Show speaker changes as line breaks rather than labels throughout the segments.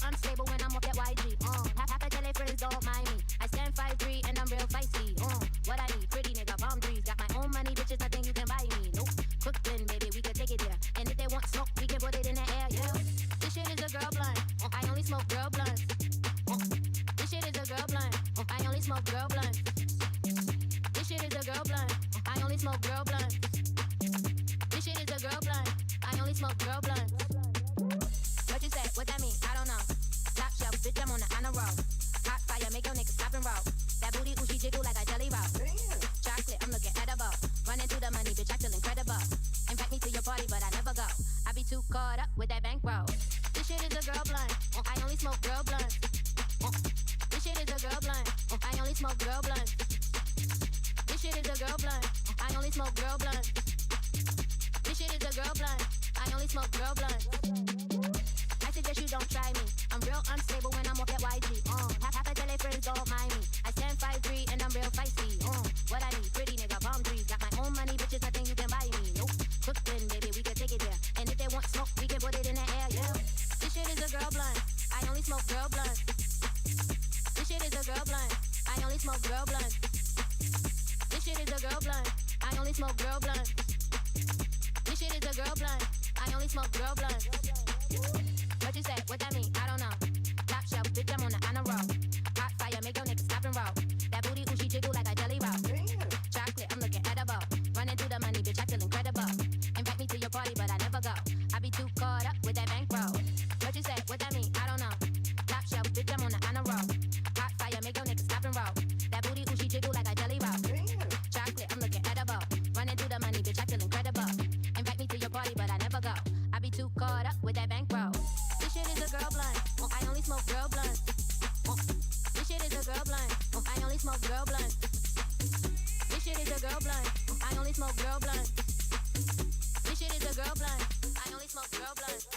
unstable when I'm off that YG. Half a tell they friends don't mind me. I stand 5'3" and I'm real feisty. What I need, pretty nigga, boundaries. Got my own money, bitches, nothing you can buy me. Nope. Cooking, baby, we can take it there. And if they want smoke, we can put it in the air. Yeah. This shit is a girl blunt. I only smoke girl blunts. This shit is a girl blunt. I only smoke girl blunts. This shit is a girl blunt. I only smoke girl blunts. This shit is a girl blunt. I only smoke girl blunts. What you say? What that mean? I don't know. Top shelf, bitch, I'm on the honor roll. Hot fire, make your niggas stop and roll. That booty, ooh, she jiggle like a jelly roll. Chocolate, I'm looking edible. Running through the money, bitch, I feel incredible. Invite me to your party, but I never go. I be too caught up with that bankroll. This shit is a girl blunt. I only smoke girl blunts. This shit is a girl blunt. I only smoke girl blunts. This shit is a girl blunt. I only smoke girl blunts. This shit is a girl blunt. I only smoke girl blunts. I suggest you don't try me. I'm real unstable when I'm off that YG. Half a tell they friends don't mind me. I stand 5'3" and I'm real feisty. What I need, pretty nigga, boundaries. Got my own money, bitches, nothing you can buy me. Nope. Cooking, baby, we can take it there. And if they want smoke, we can put it in the air. Yeah. This shit is a girl blunt. I only smoke girl blunts. This shit is a girl blunt. I only smoke girl blunts. This shit is a girl blunt. I only smoke girl blunts. This shit is a girl blunt. I only smoke girl blunts. What you say? What that mean? I don't know. Top shelf, bitch, I'm on the honor roll. Hot fire, make your niggas stop and roll. That booty, ooh, she jiggle like a jelly roll. Chocolate, I'm looking edible. Running through the money, bitch, I feel incredible. Invite me to your party, but I never go. I be too caught up with that bankroll. What you say? What that mean? I don't know. Top shelf, bitch, I'm on the honor roll. Hot fire, make your niggas stop and roll. That booty, ooh, she jiggle like a jelly roll. Chocolate, I'm looking edible. Running through the money, bitch, I feel incredible. Invite me to your party, but I never go. I be too caught up with that bankroll. This shit is a girl blunt. I only smoke girl blunts. This shit is a girl blunt. I only smoke girl blunts. This shit is a girl blunt. I only smoke girl blunts. This shit is a girl blunt. I only smoke girl blunts.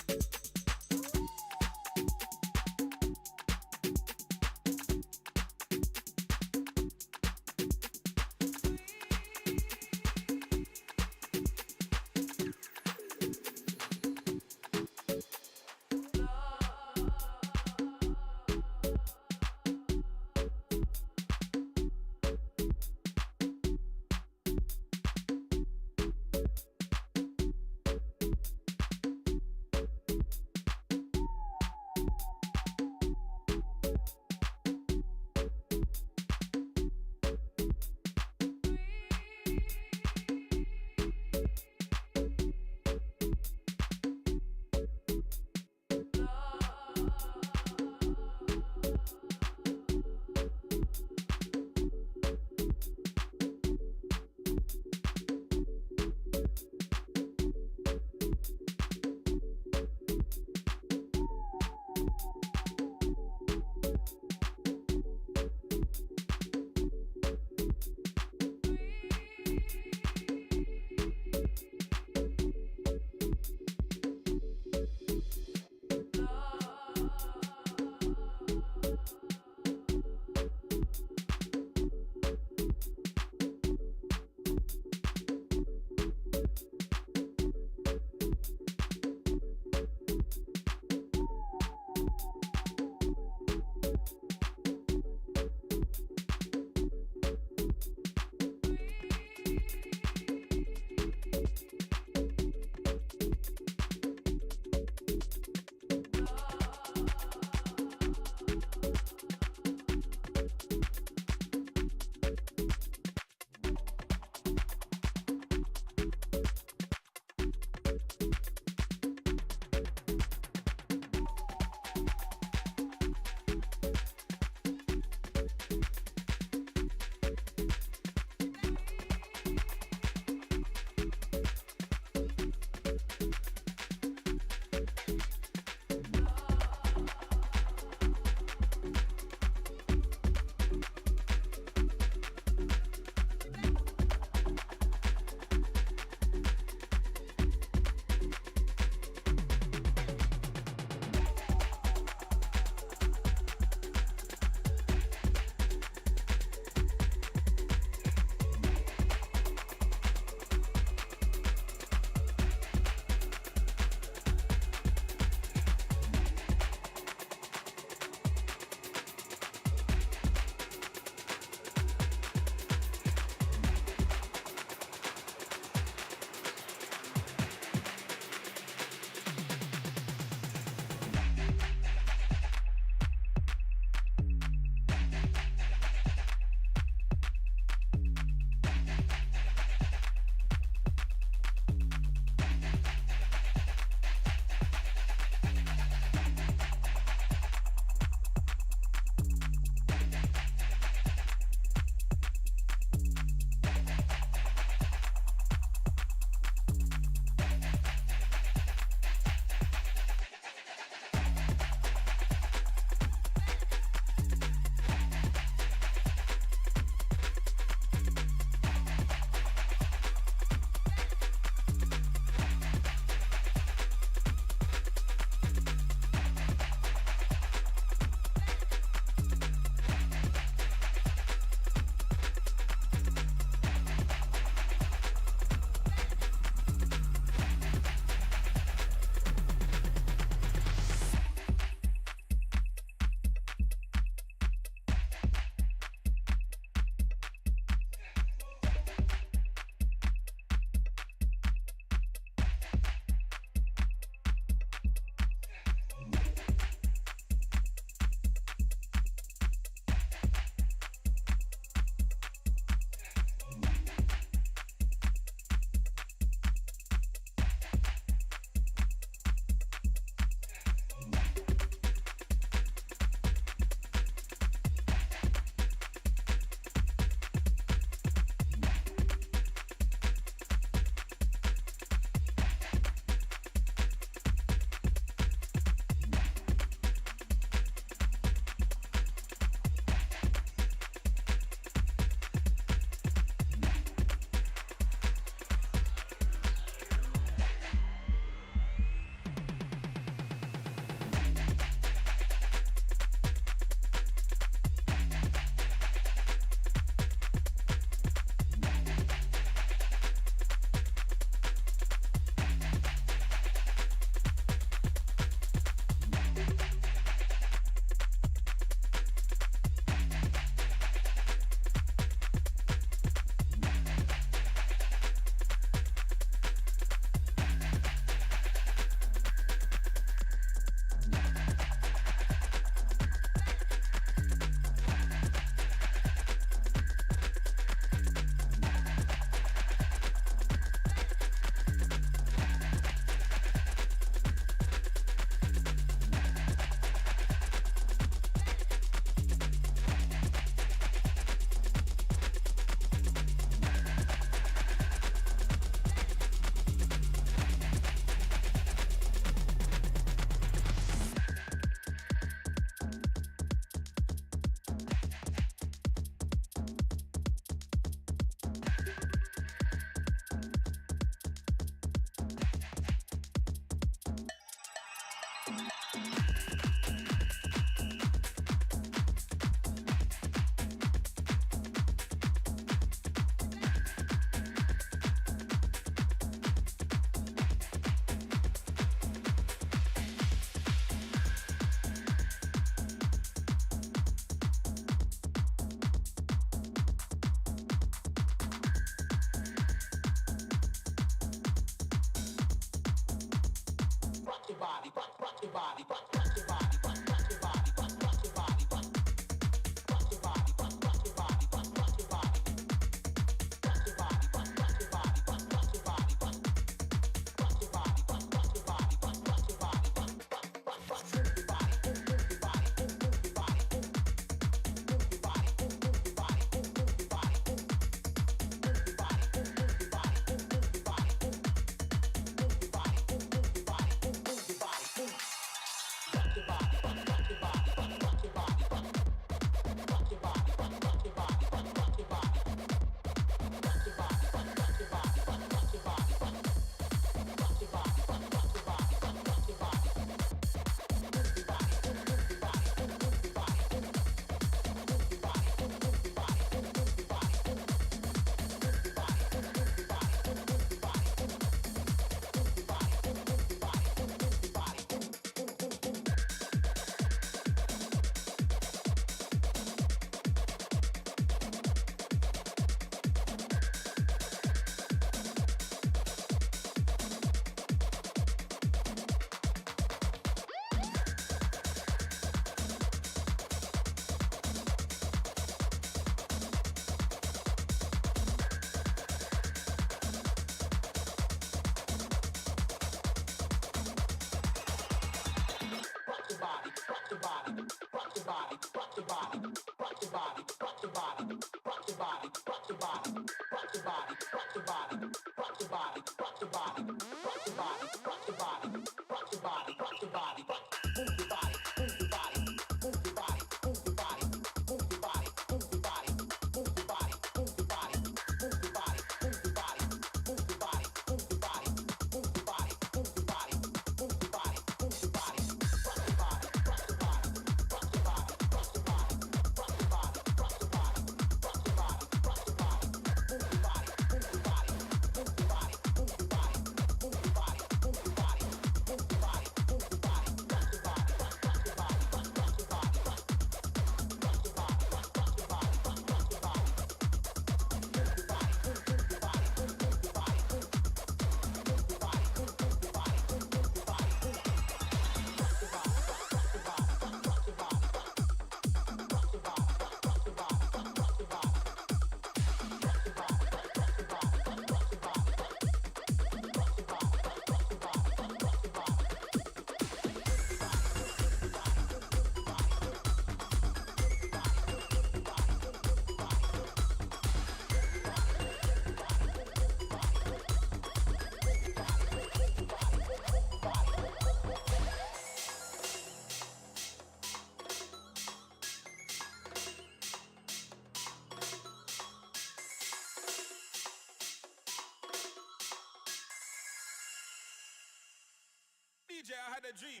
DJ, I had a dream.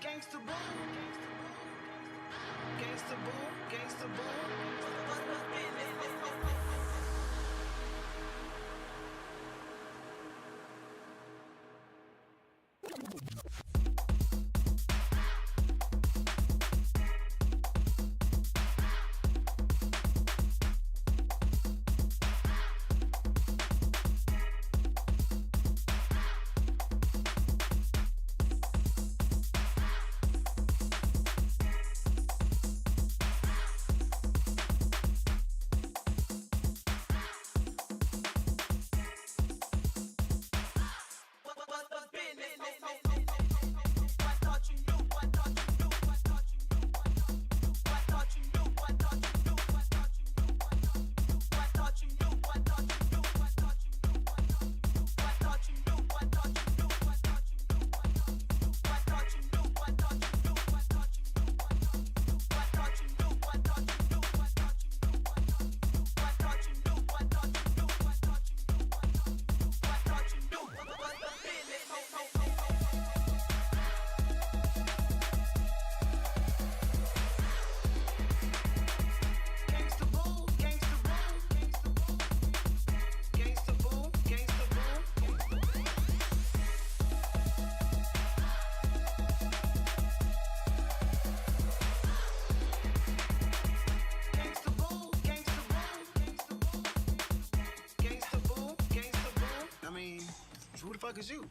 Gangsta boo, gangsta boo, gangsta boo. What's business? Who the fuck is you?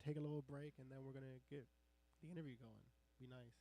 take a little break, and then we're gonna get the interview going. Be nice.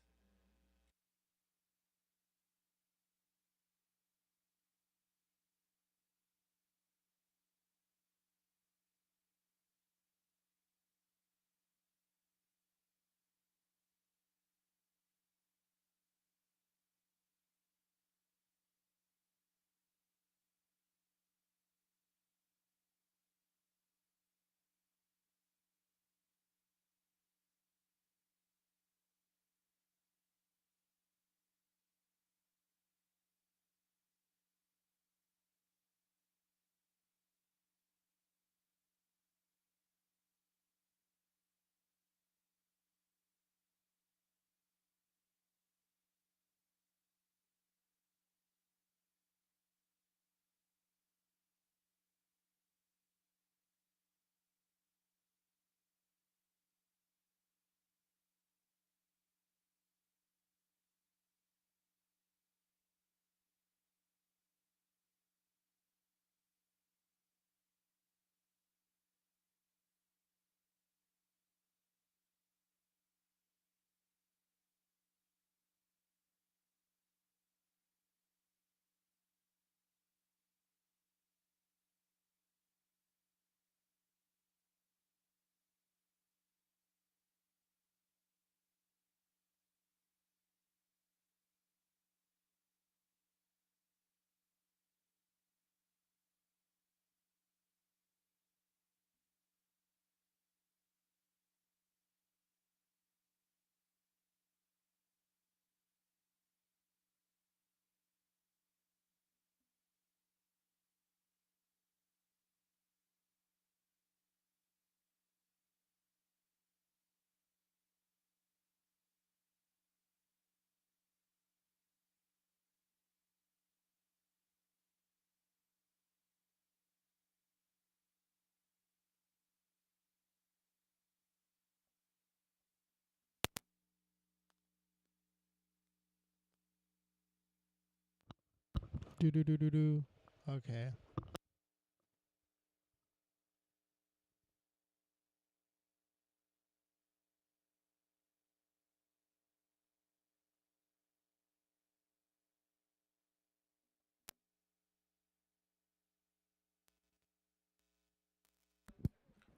Do do do do do. Okay.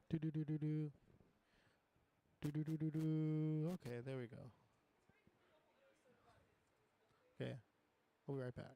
Do do do do do. Do do do do do. Okay, there we go. Okay, we'll be right back.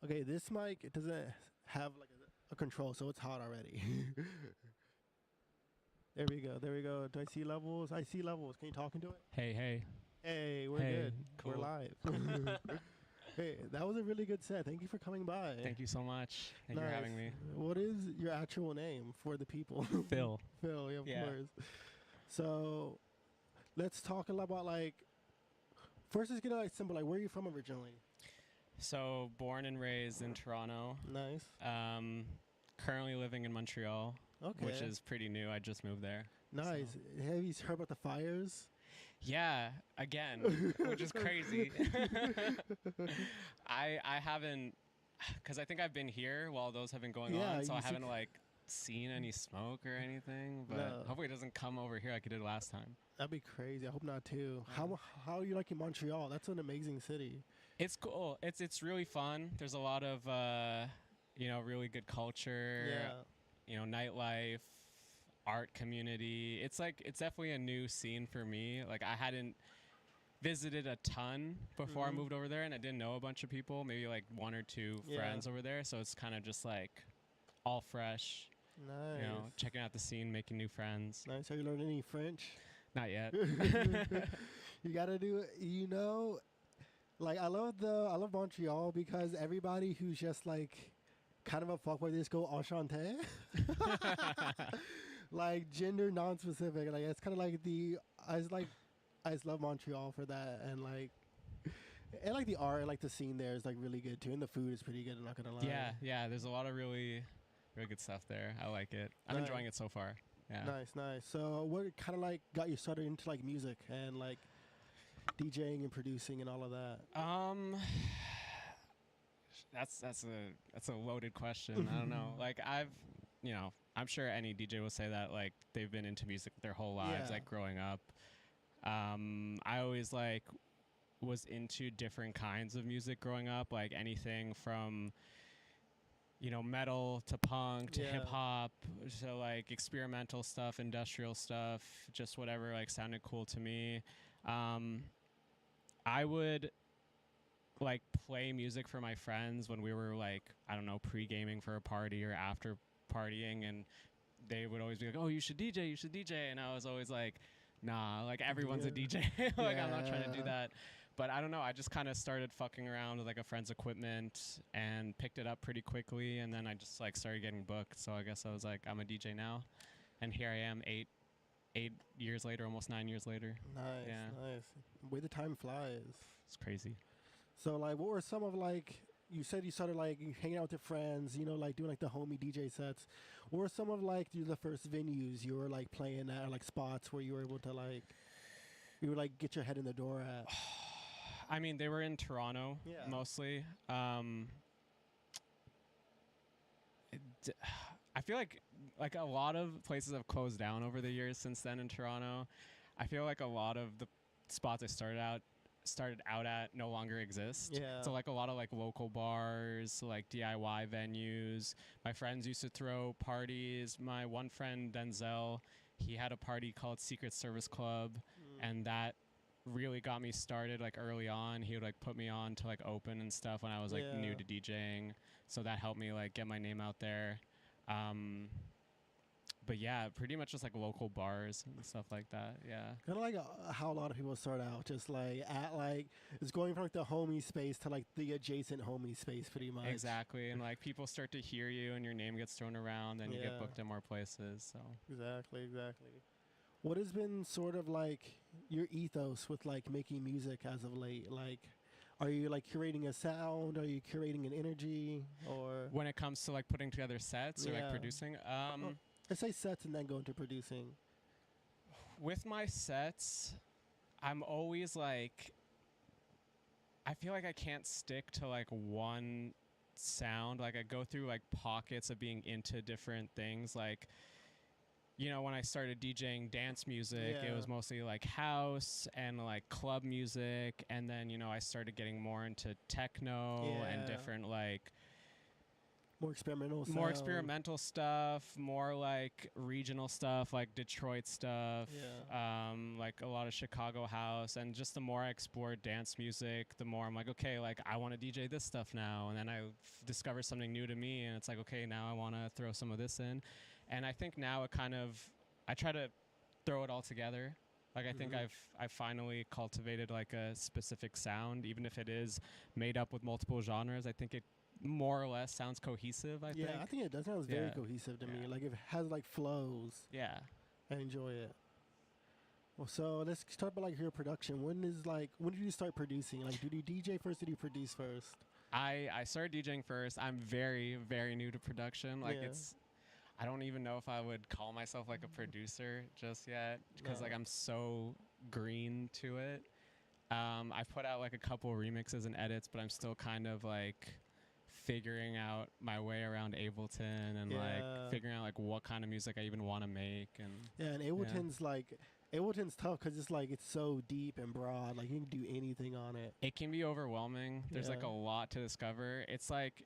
Okay, this mic it doesn't have like a control, so it's hot already. There we go. There we go. Do I see levels? I see levels. Can you talk into it?
Hey, hey.
Hey, we're
Hey,
good.
cool.
We're live. Hey, that was a really good set. Thank you for coming by.
Thank you so much. Thank you for having me.
What is your actual name for the people?
Phil.
Phil, yeah, of
Yeah.
course. So, let's talk a lot about like. First, let's get like simple. Like, where are you from originally?
So, born and raised in Toronto.
Nice.
Currently living in Montreal,
Okay.
which is pretty new. I just moved there.
Nice. Have you heard about the fires?
Yeah, again, which is crazy. I haven't, because I think I've been here while those have been going
Yeah,
on, so
you
I
see-
haven't like seen any smoke or anything. But
No.
hopefully it doesn't come over here like it did last time.
That'd be crazy. I hope not too. How are you liking Montreal? That's an amazing city.
It's cool. It's really fun. There's a lot of really good culture.
Yeah.
Nightlife, art community. It's like it's definitely a new scene for me. Like I hadn't visited a ton before I moved over there, and I didn't know a bunch of people, maybe like one or two friends over there. So it's kind of just like all fresh.
Nice.
You know, checking out the scene, making new friends.
Nice. Have you learned any French?
Not yet.
You gotta do it. You know, like I love Montreal because everybody who's just like kind of a fuckboy, they just go enchanté. Like gender non-specific. Like it's kind of like I just love Montreal for that, and like the art, like the scene there is like really good too, and the food is pretty good. I'm not gonna lie.
Yeah. There's a lot of really good stuff there. I like it. I'm enjoying it so far. Yeah.
Nice. So what kind of like got you started into like music and like DJing and producing and all of that?
That's a loaded question. I don't know. Like I'm sure any DJ will say that like they've been into music their whole lives, like growing up. I always like was into different kinds of music growing up, like anything from metal to punk to hip hop, so like experimental stuff, industrial stuff, just whatever like sounded cool to me. I would like play music for my friends when we were like, I don't know, pre-gaming for a party or after partying, and they would always be like, "Oh, you should DJ," and I was always like, nah, like everyone's a DJ. Like I'm not trying to do that. But I don't know, I just kind of started fucking around with like a friend's equipment and picked it up pretty quickly, and then I just like started getting booked. So I guess I was like, I'm a DJ now. And here I am 8 years later, almost 9 years later.
Nice. The way the time flies.
It's crazy.
So like what were some of like, you said you started like hanging out with your friends, like doing like the homie DJ sets. What were some of like the first venues you were like playing at, or like spots where you were able to like, you would like get your head in the door at?
I mean, they were in Toronto mostly. I feel like a lot of places have closed down over the years since then in Toronto. I feel like a lot of the spots I started out at no longer exist.
Yeah.
So like a lot of like local bars, like DIY venues. My friends used to throw parties. My one friend Denzel, he had a party called Secret Service Club, and that really got me started like early on. He would like put me on to like open and stuff when I was like new to DJing, so that helped me like get my name out there. But yeah, pretty much just like local bars and stuff like that. Yeah,
kind of like how a lot of people start out, just like at like it's going from like the homie space to like the adjacent homie space, pretty much.
Exactly, and like people start to hear you and your name gets thrown around and you get booked in more places. So
exactly. What has been sort of like your ethos with like making music as of late? Like, are you like curating a sound? Are you curating an energy? Or
when it comes to like putting together sets or like producing,
let's say sets and then go into producing.
With my sets, I'm always like, I feel like I can't stick to like one sound. Like I go through like pockets of being into different things. Like, when I started DJing dance music, it was mostly like house and like club music. And then, I started getting more into techno and different like
more experimental
stuff, more like regional stuff, like Detroit stuff, like a lot of Chicago house. And just the more I explore dance music, the more I'm like, okay, like I want to DJ this stuff now. And then I discover something new to me, and it's like, okay, now I want to throw some of this in. And I think now I try to throw it all together. Like I think I've finally cultivated like a specific sound, even if it is made up with multiple genres. I think it more or less sounds cohesive. I think.
I think it does sound very cohesive to me. Like it has like flows.
Yeah,
I enjoy it. Well, so let's talk about like your production. When did you start producing? Like, did you DJ first? Did you produce first?
I started DJing first. I'm very, very new to production. Like I don't even know if I would call myself like a producer just yet, because like I'm so green to it. I put out like a couple remixes and edits, but I'm still kind of like figuring out my way around Ableton and like figuring out like what kind of music I even want to make. And
Ableton's tough because it's so deep and broad. Like you can do anything on it.
It can be overwhelming. There's like a lot to discover. It's like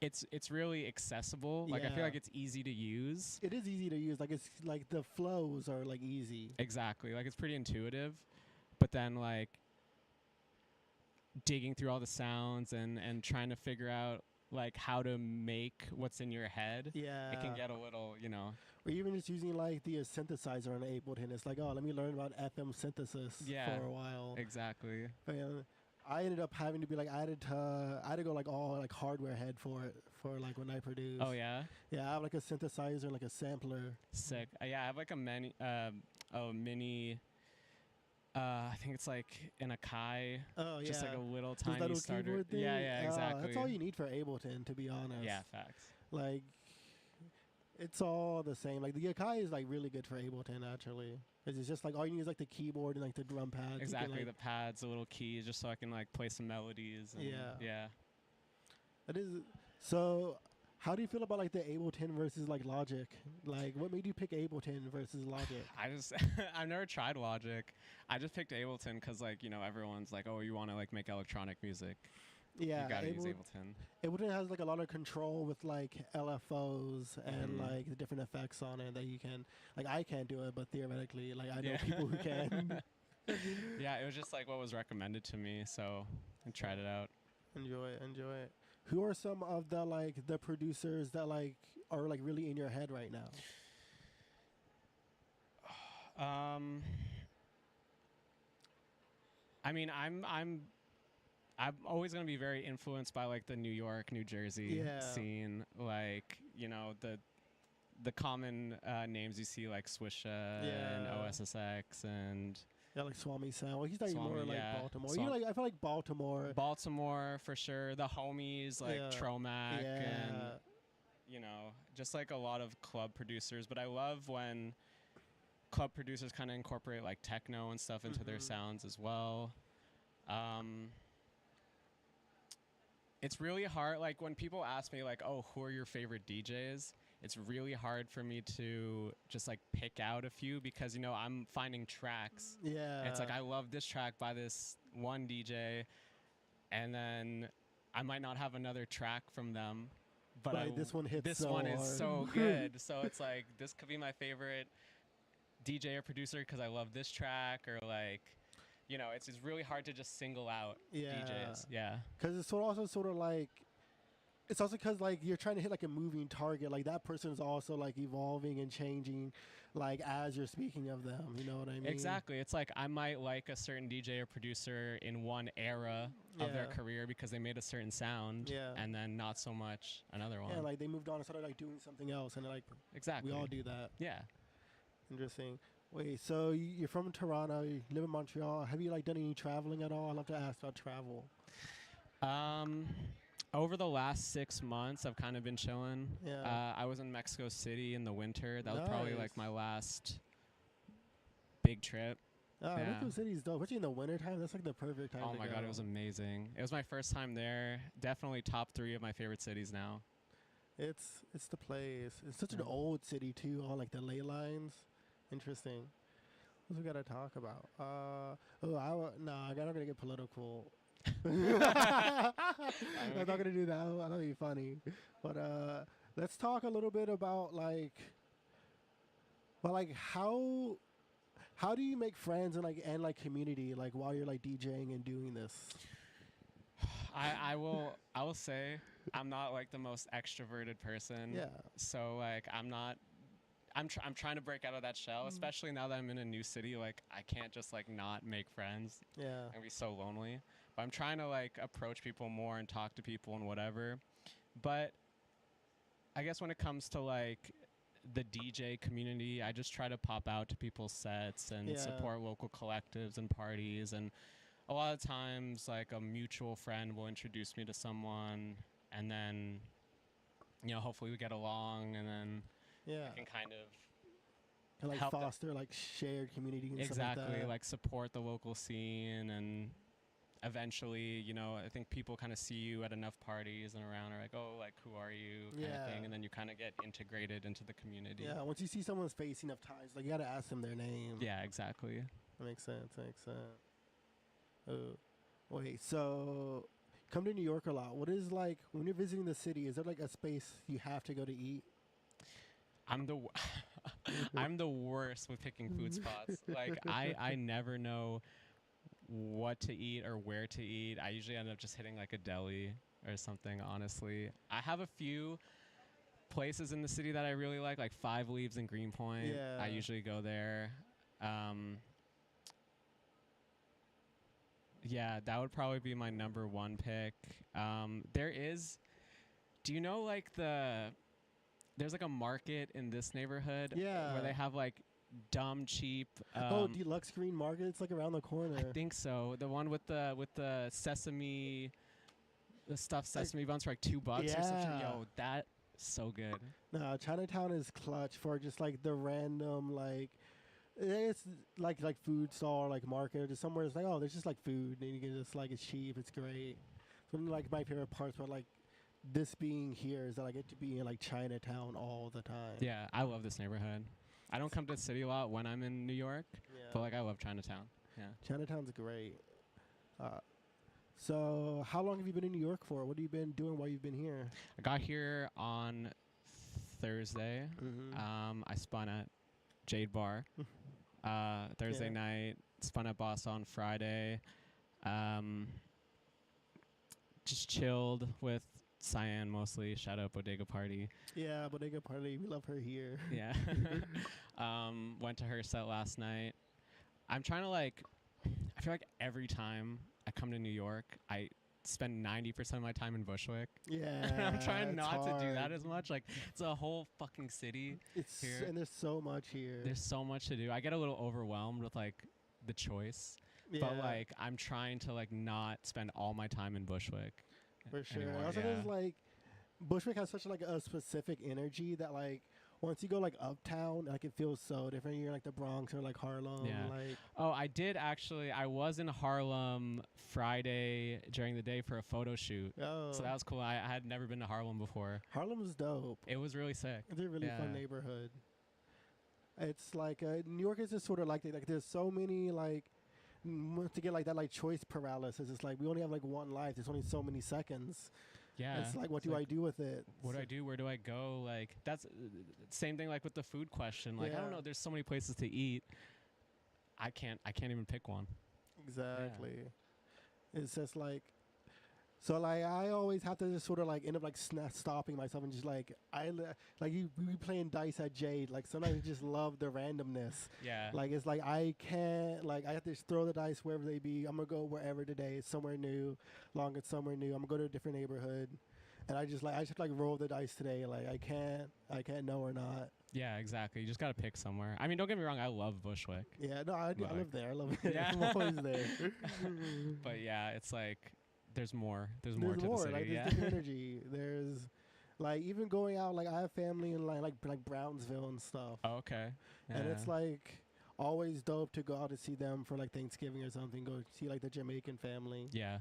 it's really accessible. Like I feel
Yeah.
like it's easy to use.
It is easy to use. Like it's like the flows are like easy.
Exactly. Like it's pretty intuitive. But then like digging through all the sounds and trying to figure out like how to make what's in your head.
Yeah.
It can get a little, you know.
Or even just using like the synthesizer on Ableton. It's like, oh, let me learn about FM synthesis
Yeah.
for a while.
Exactly.
But, I ended up having to be like, I had to go like all like hardware head for it for like when I produce.
Oh yeah.
Yeah, I have like a synthesizer, like a sampler.
Sick. Yeah, I have like a mini I think it's like an Akai.
Oh yeah.
Just like a little
Those
tiny
little
starter.
keyboard thing?
Yeah, exactly.
That's all you need for Ableton, to be honest.
Yeah, facts.
Like, it's all the same. Like the Akai is like really good for Ableton actually. 'Cause it's just like all you need is like the keyboard and like the drum pads. You can,
Exactly,
like,
the pads, the little keys, just so I can like play some melodies. And
Yeah. It is. So, how do you feel about like the Ableton versus like Logic? Like, what made you pick Ableton versus Logic?
I've never tried Logic. I just picked Ableton because like, you know, everyone's like, oh, you want to like make electronic music.
Yeah,
You gotta use Ableton.
Ableton has like a lot of control with like LFOs and like the different effects on it that you can. Like, I can't do it, but theoretically, like I know people who can.
Yeah, it was just like what was recommended to me, so I tried it out.
Enjoy it. Who are some of the like the producers that like are like really in your head right now?
I mean, I'm always gonna be very influenced by like the New York, New Jersey scene, like, you know, the common names you see like Swisha and OSSX and
like Swami Sound. Well, he's like
Swami,
more like
yeah.
Baltimore. You like I feel like Baltimore.
Baltimore for sure. The homies like Tromac and, you know, just like a lot of club producers. But I love when club producers kind of incorporate like techno and stuff into their sounds as well. It's really hard. Like when people ask me like, oh, who are your favorite DJs? It's really hard for me to just like pick out a few because, you know, I'm finding tracks.
Yeah.
It's like I love this track by this one DJ, and then I might not have another track from them, but
this one hits.
This
so
one
hard.
is so good. So it's like this could be my favorite DJ or producer because I love this track, or like, you know, it's really hard to just single out DJs. Yeah.
Because it's also sort of like. It's also because like you're trying to hit like a moving target. Like that person is also like evolving and changing, like as you're speaking of them. You know what I mean?
Exactly. It's like I might like a certain DJ or producer in one era of their career because they made a certain sound, and then not so much another one.
Yeah, like they moved on and started like doing something else, and like
exactly
we all do that.
Yeah.
Interesting. Wait, so you're from Toronto, you live in Montreal. Have you like done any traveling at all? I'd love to ask about travel.
Over the last 6 months, I've kind of been chilling.
Yeah.
I was in Mexico City in the winter. That was probably like my last big trip.
Mexico City's dope, especially in the wintertime. That's like the perfect time.
Oh my god, it was amazing. It was my first time there. Definitely top 3 of my favorite cities now.
It's the place. It's such an old city too. All like the ley lines. Interesting. What we gotta talk about? I'm not gonna get political. I'm not gonna do that. That'll be funny. But let's talk a little bit about like how do you make friends and like community like while you're like DJing and doing this?
I will say I'm not like the most extroverted person.
Yeah.
So like I'm trying to break out of that shell, especially now that I'm in a new city. Like I can't just like not make friends.
Yeah.
And be so lonely. But I'm trying to like approach people more and talk to people and whatever. But I guess when it comes to like the DJ community, I just try to pop out to people's sets and support local collectives and parties. And a lot of times like a mutual friend will introduce me to someone, and then, you know, hopefully we get along, and then I can kind of
like
help
foster like shared community and
exactly,
stuff like that.
like support the local scene. And eventually, you know, I think people kind of see you at enough parties and around, are like, oh, like, who are you, kind of thing, and then you kind of get integrated into the community.
Yeah, once you see someone's face enough times, like, you gotta ask them their name.
Yeah, exactly.
That makes sense, Oh, wait, so come to New York a lot. What is like when you're visiting the city? Is there like a space you have to go to eat?
I'm the I'm the worst with picking food spots. Like I never know what to eat or where to eat. I usually end up just hitting like a deli or something, honestly. I have a few places in the city that I really like Five Leaves in Greenpoint.
Yeah.
I usually go there. Yeah, that would probably be my number one pick. There is, do you know like there's like a market in this neighborhood where they have like dumb cheap.
Deluxe Green Market. It's like around the corner.
I think so. The one with the sesame, the stuffed sesame buns for like $2 or something. Yo, that so good.
No, Chinatown is clutch for just like the random like. It's like food stall or like market or just somewhere. It's like, oh, there's just like food and you can just like it's cheap. It's great. One of like my favorite parts about like this being here is that I get to be in like Chinatown all the time.
Yeah, I love this neighborhood. I don't come to the city a lot when I'm in New York, but like I love Chinatown. Yeah,
Chinatown's great. So how long have you been in New York for? What have you been doing while you've been here?
I got here on Thursday. I spun at Jade Bar Thursday night. Spun at Boss on Friday. Just chilled with Cyan mostly. Shout out Bodega Party.
Yeah, Bodega Party. We love her here.
Yeah. Went to her set last night. I'm trying to like, I feel like every time I come to New York, I spend 90% of my time in Bushwick.
Yeah.
I'm trying not to do that as much. Like, it's a whole fucking city here.
And there's so much here.
There's so much to do. I get a little overwhelmed with like the choice.
Yeah.
But like, I'm trying to like not spend all my time in Bushwick.
For sure.
Anymore,
Also, there's like Bushwick has such like a specific energy that like once you go like uptown, like it feels so different. You're in, like the Bronx or like Harlem.
Yeah.
Like
I did actually. I was in Harlem Friday during the day for a photo shoot.
Oh.
So that was cool. I had never been to Harlem before.
Harlem's dope.
It was really sick.
It's a really fun neighborhood. It's like New York is just sort of like that. Like there's so many like to get like that like choice paralysis. It's like we only have like one life. There's only so many seconds.
Yeah.
It's like what do I do with it?
What do I do? Where do I go? Like that's same thing like with the food question. Like I don't know. There's so many places to eat. I can't even pick one.
Exactly. Yeah. It's just like. So like I always have to just sort of like end up like stopping myself and just like we playing dice at Jade. Like sometimes I just love the randomness.
Yeah.
Like it's like I can't like I have to just throw the dice wherever they be. I'm gonna go wherever today. It's somewhere new. Long as somewhere new. I'm gonna go to a different neighborhood, and I just like roll the dice today. Like I can't know or not.
Yeah, exactly. You just gotta pick somewhere. I mean, don't get me wrong. I love Bushwick.
Yeah, no, I live there. I love it. Yeah. I'm always there.
But yeah, it's like. There's more. There's more to the city.
Like, there's different energy. There's like even going out. Like I have family in like Brownsville and stuff.
Oh, okay. Yeah.
And it's like always dope to go out to see them for like Thanksgiving or something. Go see like the Jamaican family.
Yeah.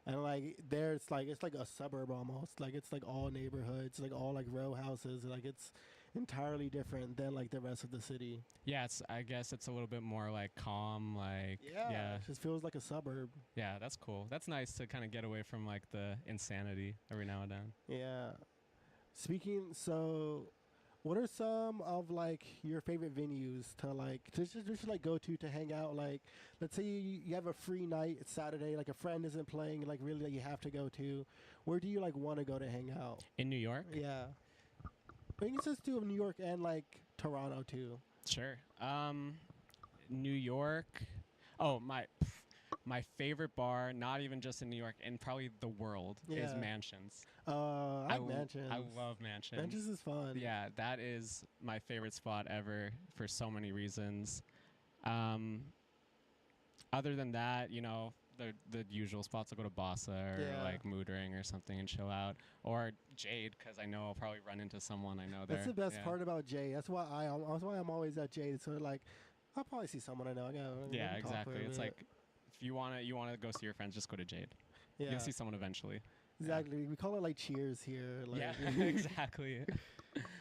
And like there, it's like a suburb almost. Like it's like all neighborhoods, like all like row houses. Like it's entirely different than like the rest of the city.
Yeah, I guess it's a little bit more like calm, like
it just feels like a suburb.
Yeah, that's cool. That's nice to kind of get away from like the insanity every now and then.
Yeah. What are some of like your favorite venues to just like go to hang out? Like, let's say you have a free night, it's Saturday, like a friend isn't playing, like really that you have to go to. Where do you like want to go to hang out?
In New York?
Yeah. I think it says too of New York and like Toronto too.
Sure. New York. Oh, my favorite bar, not even just in New York, and probably the world, is Mansions.
I like Mansions.
I love Mansions.
Mansions is fun.
Yeah, that is my favorite spot ever for so many reasons. Other than that, you know, the usual spots. I'll go to Bossa or like Mood Ring or something and chill out. Or Jade, because I know I'll probably run into someone I know there.
That's the best part about Jade. That's why I'm always at Jade. It's sort of like, I'll probably see someone I know.
Yeah, exactly. It's like, if you wanna go see your friends, just go to Jade. Yeah. You'll see someone eventually.
Exactly. Yeah. We call it like Cheers here. Like
yeah, exactly.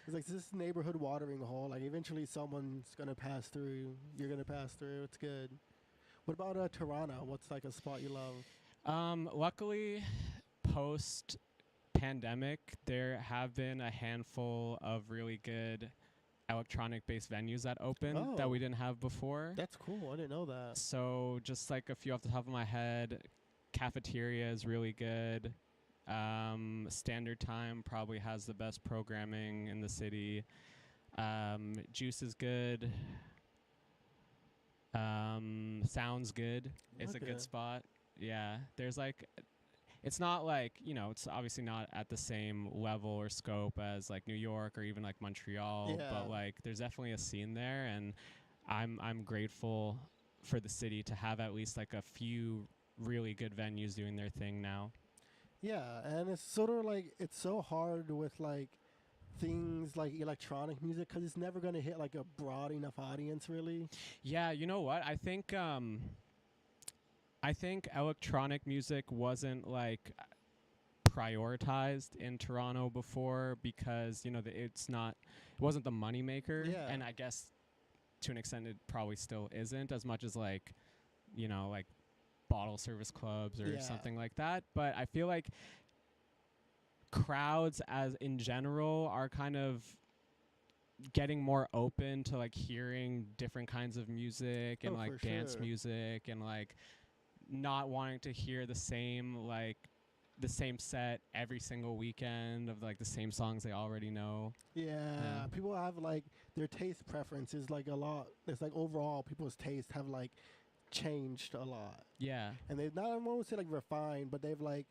It's like this neighborhood watering hole. Like eventually someone's gonna pass through. You're gonna pass through. It's good. What about Toronto? What's like a spot you love?
Luckily, post pandemic, there have been a handful of really good electronic based venues that opened that we didn't have before.
That's cool. I didn't know that.
So just like a few off the top of my head, Cafeteria is really good. Standard Time probably has the best programming in the city. Juice is good. Sounds Good is a good spot. Yeah, there's like, it's not like, you know, it's obviously not at the same level or scope as like New York or even like Montreal, but like there's definitely a scene there, and I'm grateful for the city to have at least like a few really good venues doing their thing now.
Yeah, and it's sort of like, it's so hard with like things like electronic music because it's never going to hit like a broad enough audience, really.
Yeah, you know what? I think electronic music wasn't like prioritized in Toronto before because, you know, it wasn't the moneymaker.
Yeah.
And I guess to an extent it probably still isn't, as much as like, you know, like bottle service clubs or something like that. But I feel like crowds as in general are kind of getting more open to like hearing different kinds of music and like dance music, and like not wanting to hear the same set every single weekend of like the same songs they already know.
Yeah, people have like their taste preferences like a lot. It's like overall people's taste have like changed a lot.
Yeah.
And they've not, I won't say like refined, but they've like,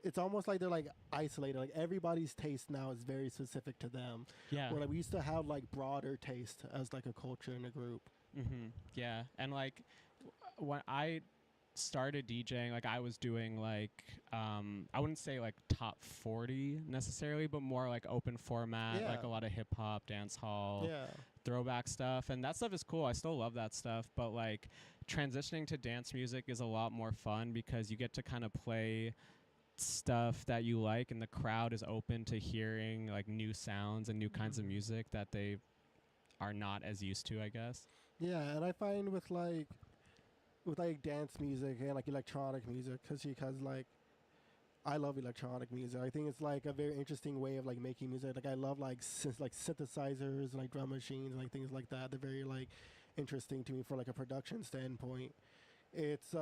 it's almost like they're like isolated. Like everybody's taste now is very specific to them.
Yeah.
Where like we used to have like broader taste as like a culture in a group.
Mm-hmm. Yeah. And like when I started DJing, like I was doing like I wouldn't say like top 40 necessarily, but more like open format, like a lot of hip hop, dance hall, throwback stuff, and that stuff is cool. I still love that stuff, but like transitioning to dance music is a lot more fun because you get to kind of play stuff that you like, and the crowd is open to hearing like new sounds and new kinds of music that they are not as used to, I guess.
Yeah, and I find with like dance music and like electronic music, because like I love electronic music. I think it's like a very interesting way of like making music. Like I love like synthesizers and like drum machines and like things like that. They're very like interesting to me for like a production standpoint. It's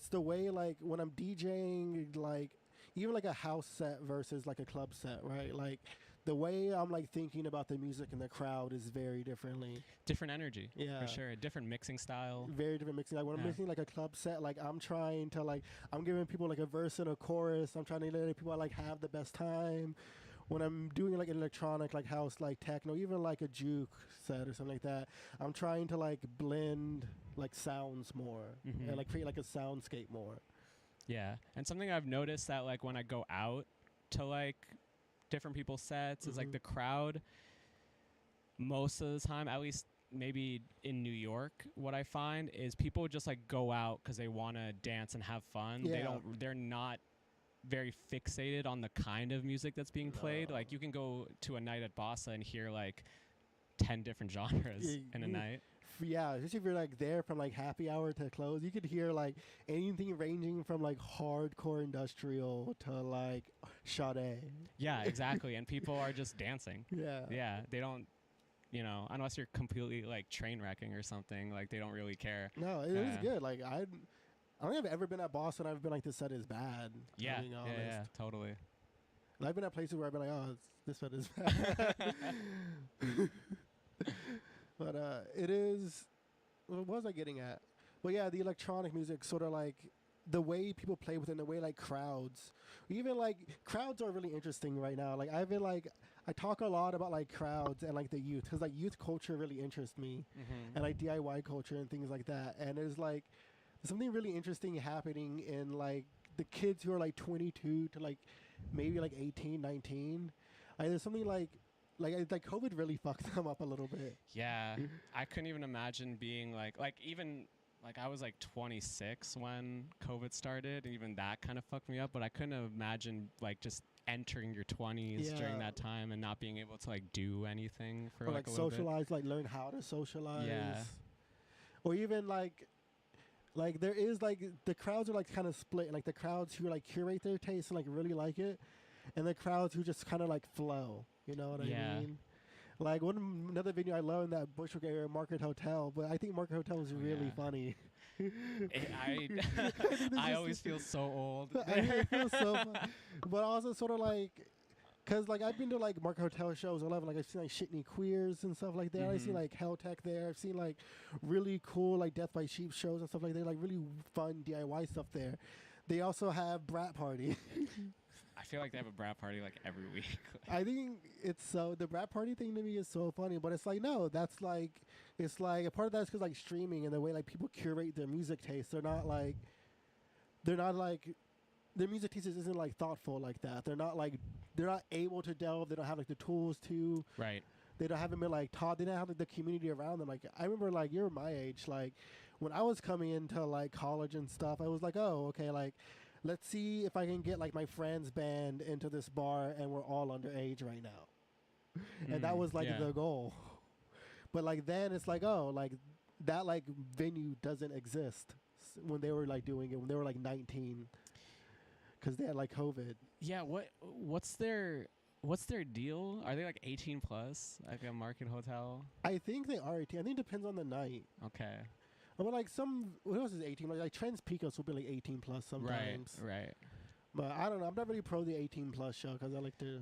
the way like when I'm DJing, like even like a house set versus like a club set, right? Like the way I'm like thinking about the music and the crowd is very differently.
Different energy, for sure. A different mixing style.
Very different mixing. Like when I'm mixing like a club set, like I'm trying to like, I'm giving people like a verse and a chorus. I'm trying to let people like have the best time. When I'm doing like an electronic like house, like techno, even like a juke set or something like that, I'm trying to like blend like sounds more and like create like a soundscape more.
Yeah, and something I've noticed that like when I go out to like different people's sets is like the crowd most of the time, at least maybe in New York, what I find is people just like go out because they want to dance and have fun. They're not very fixated on the kind of music that's being played. Like you can go to a night at Bossa and hear like 10 different genres in a night.
Yeah, especially if you're like there from like happy hour to close, you could hear like anything ranging from like hardcore industrial to like Sade.
Yeah, exactly. And people are just dancing.
Yeah,
they don't, you know, unless you're completely like train wrecking or something, like they don't really care.
No, it is good. Like I don't think I've ever been at Boston. I've been like, this set is bad.
Yeah, yeah, totally.
And I've been at places where I've been like, oh, this set is bad. But it is, what was I getting at? Well, yeah, the electronic music, sort of like the way people play with it, and the way like crowds, even like crowds are really interesting right now. Like I've been like, I talk a lot about like crowds and like the youth, because like youth culture really interests me, and like DIY culture and things like that. And there's like something really interesting happening in like the kids who are like 22 to like maybe like 18, 19. Like there's something like COVID really fucked them up a little bit.
Yeah, I couldn't even imagine being like even like I was like 26 when COVID started, and even that kind of fucked me up. But I couldn't imagine like just entering your 20s during that time and not being able to like do anything for like a little
socialize,
bit.
like learn how to socialize.
Yeah.
Or even like, Like there is like the crowds are like kind of split. Like the crowds who like curate their taste and like really like it, and the crowds who just kind of like flow. You know what I mean? Like another venue I love in that Bushwick area, Market Hotel, but I think Market Hotel is really funny.
I always feel so old.
I feel so fun. But also sort of like, cause like I've been to like Market Hotel shows, like I've seen like Shitney Queers and stuff like that.
Mm-hmm.
I've seen like Helltech there. I've seen like really cool like Death by Sheep shows and stuff like that. Like really fun DIY stuff there. They also have Brat Party.
I feel like they have a brat party like every week.
I think it's the Brat Party thing to me is so funny, but it's like, no, that's like, it's like a part of that is because like streaming and the way like people curate their music taste. They're not like, their music taste isn't like thoughtful like that. They're not able to delve. They don't have like the tools to.
Right.
They haven't been like taught. They don't have like the community around them. Like I remember like you're my age. Like when I was coming into like college and stuff, I was like, oh, okay, like let's see if I can get like my friend's band into this bar and we're all underage right now. And that was like the goal. But like then it's like, oh, like that like venue doesn't exist when they were like doing it when they were like 19 because they had like COVID.
Yeah. What's their deal? Are they like 18 plus? Like a Market Hotel?
I think they are 18. I think it depends on the night.
Okay.
But like what else is 18? Like Trans Picos will be like 18 plus sometimes.
Right.
But I don't know. I'm not really pro the 18 plus show because I like to.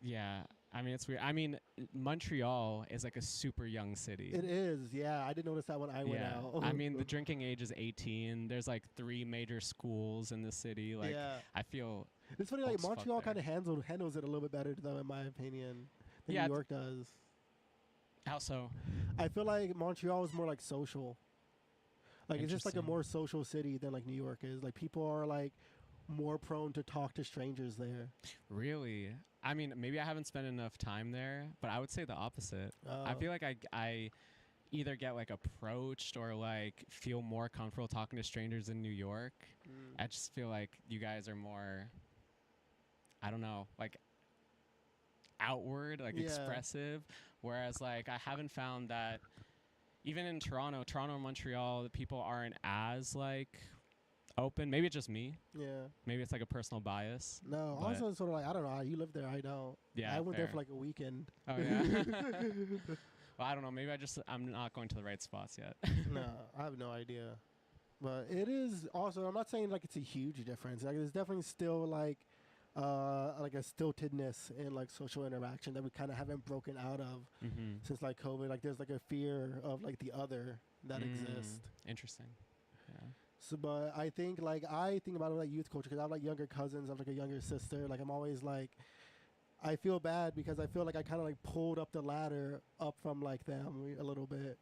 Yeah. I mean, it's weird. I mean, Montreal is like a super young city.
It is, yeah. I didn't notice that when I went out.
I mean, the drinking age is 18. There's like 3 major schools in the city. Like, I feel.
It's funny, like Montreal kind of handles it a little bit better, though, in my opinion, than New York does.
How so?
I feel like Montreal is more like social. Like it's just like a more social city than like New York is. Like people are like more prone to talk to strangers there.
Really? I mean, maybe I haven't spent enough time there, but I would say the opposite. I feel like I either get like approached or like feel more comfortable talking to strangers in New York. I just feel like you guys are more, I don't know, like outward, like expressive. Whereas like I haven't found that even in Toronto and Montreal, the people aren't as like open. Maybe it's just me. Yeah. Maybe it's like a personal bias.
No, also sort of like, I don't know. You live there. I don't.
Yeah.
I went there for like a weekend.
Oh, yeah. Well, I don't know. Maybe I'm not going to the right spots yet.
No, I have no idea. But it is also, I'm not saying like it's a huge difference. Like there's definitely still like a stiltedness in like social interaction that we kind of haven't broken out of since like COVID. Like there's like a fear of like the other that exists.
Interesting. Yeah.
So, but I think about it like youth culture because I have like younger cousins. I have like a younger sister. Like I'm always like, I feel bad because I feel like I kind of like pulled up the ladder up from like them a little bit.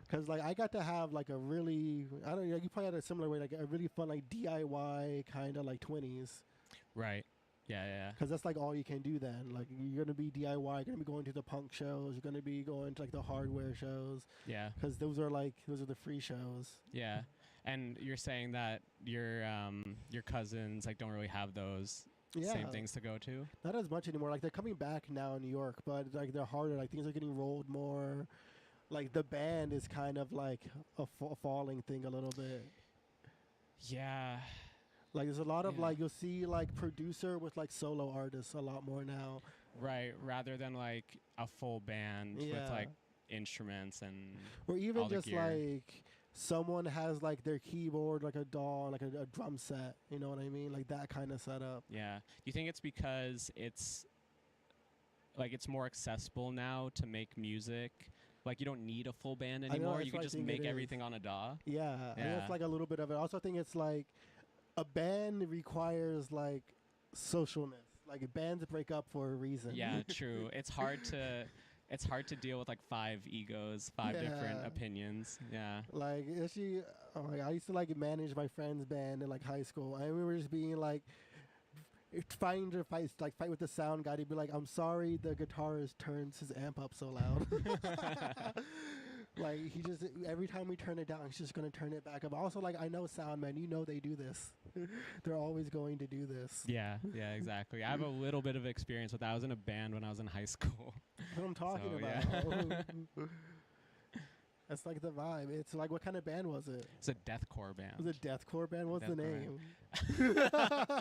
Because like I got to have like a really, I don't know, you probably had a similar way, like a really fun like DIY kind of like 20s.
Right. Yeah.
Because that's like all you can do then. Like you're gonna be DIY. You're gonna be going to the punk shows. You're gonna be going to like the hardware shows.
Yeah.
Because those are the free shows.
Yeah. And you're saying that your cousins like don't really have those same things to go to?
Not as much anymore. Like they're coming back now in New York, but like they're harder. Like things are getting rolled more. Like the band is kind of like a falling thing a little bit.
Yeah.
Like there's a lot of like you'll see like producer with like solo artists a lot more now.
Right, rather than like a full band with like instruments and
or even
all the
just
gear.
Like someone has like their keyboard, like a DAW, like a drum set. You know what I mean? Like that kind of setup.
Yeah. Do you think it's because it's like it's more accessible now to make music? Like you don't need a full band anymore. You can just make everything on a DAW.
Yeah. I think it's like a little bit of it. I also think it's like a band requires like socialness. Like bands break up for a reason.
Yeah, true. It's hard to deal with like 5 egos, 5 different opinions. Yeah.
Like I used to like manage my friend's band in like high school. I remember just being like fight with the sound guy. He'd be like, "I'm sorry, the guitarist turns his amp up so loud." Like he just every time we turn it down, he's just gonna turn it back up. Also, like I know sound man, they do this. They're always going to do this.
Yeah, exactly. I have a little bit of experience with that. I was in a band when I was in high school.
What I'm talking about. Yeah. That's like the vibe. It's like, what kind of band was it?
It's a deathcore band.
Was it a deathcore band? What's the
Deathcore
name?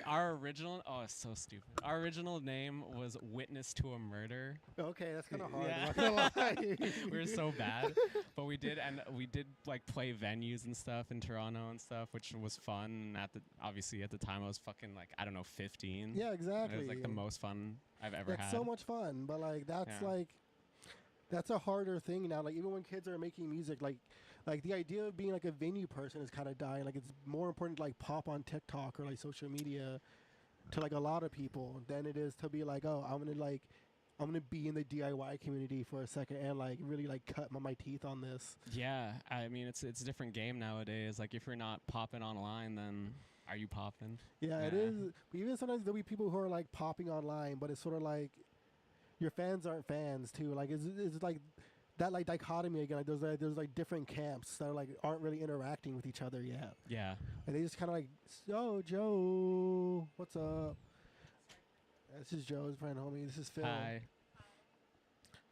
Our original, oh, it's so stupid. Our original name was Witness to a Murder.
Okay, that's kind of hard.
Yeah.
I'm not gonna lie.
We were so bad, but we did like play venues and stuff in Toronto and stuff, which was fun. Obviously at the time I was fucking like, I don't know, 15.
Yeah, exactly.
It was like the most fun I've ever
That's
had.
so much fun, but like that's
Yeah.
like that's a harder thing now. Like even when kids are making music, like the idea of being like a venue person is kind of dying. Like it's more important to like pop on TikTok or like social media to like a lot of people than it is to be like, oh, I'm gonna be in the DIY community for a second and like really like cut my teeth on this.
Yeah, I mean it's a different game nowadays. Like if you're not popping online, then are you popping?
Yeah, it is. But even sometimes there'll be people who are like popping online, but it's sort of like your fans aren't fans too. Like it's like that like dichotomy again. Like there's like different camps that are like aren't really interacting with each other yet.
Yeah.
And they just kind of like, oh Joe, what's up? This is Joe's friend, homie. This is Phil.
Hi.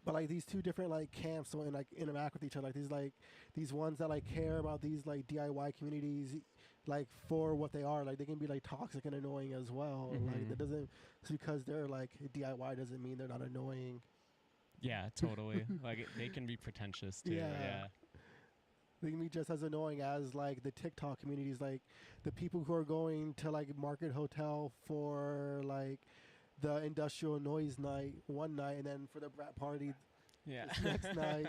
But like these two different like camps don't like interact with each other. Like these ones that like care about these like DIY communities, like for what they are. Like they can be like toxic and annoying as well. Like that doesn't just because they're like DIY doesn't mean they're not annoying.
Yeah, totally. Like they can be pretentious too. Yeah.
They can be just as annoying as like the TikTok communities, like the people who are going to like Market Hotel for like the industrial noise night one night, and then for the brat party
Yeah.
next night.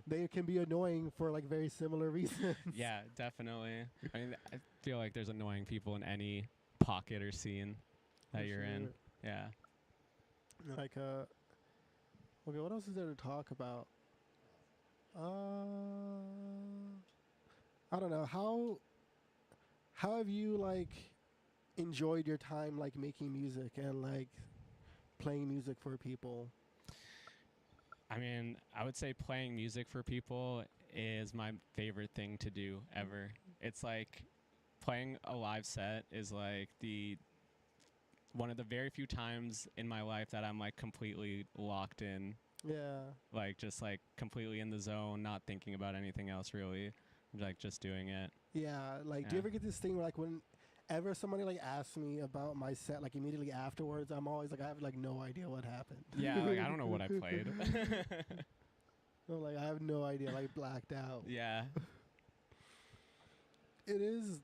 They can be annoying for like very similar reasons.
Yeah, definitely. I mean, I feel like there's annoying people in any pocket or scene that you're in. Yeah.
Like okay, what else is there to talk about? I don't know. How have you like enjoyed your time like making music and like playing music for people?
I mean, I would say playing music for people is my favorite thing to do ever. It's like playing a live set is like one of the very few times in my life that I'm like completely locked in.
Yeah.
Like just like completely in the zone, not thinking about anything else really. Like just doing it.
Yeah, like do you ever get this thing where like whenever somebody like asks me about my set like immediately afterwards, I'm always like I have like no idea what happened.
Yeah, like I don't know what I played.
No, like I have no idea, like blacked out.
Yeah.
It is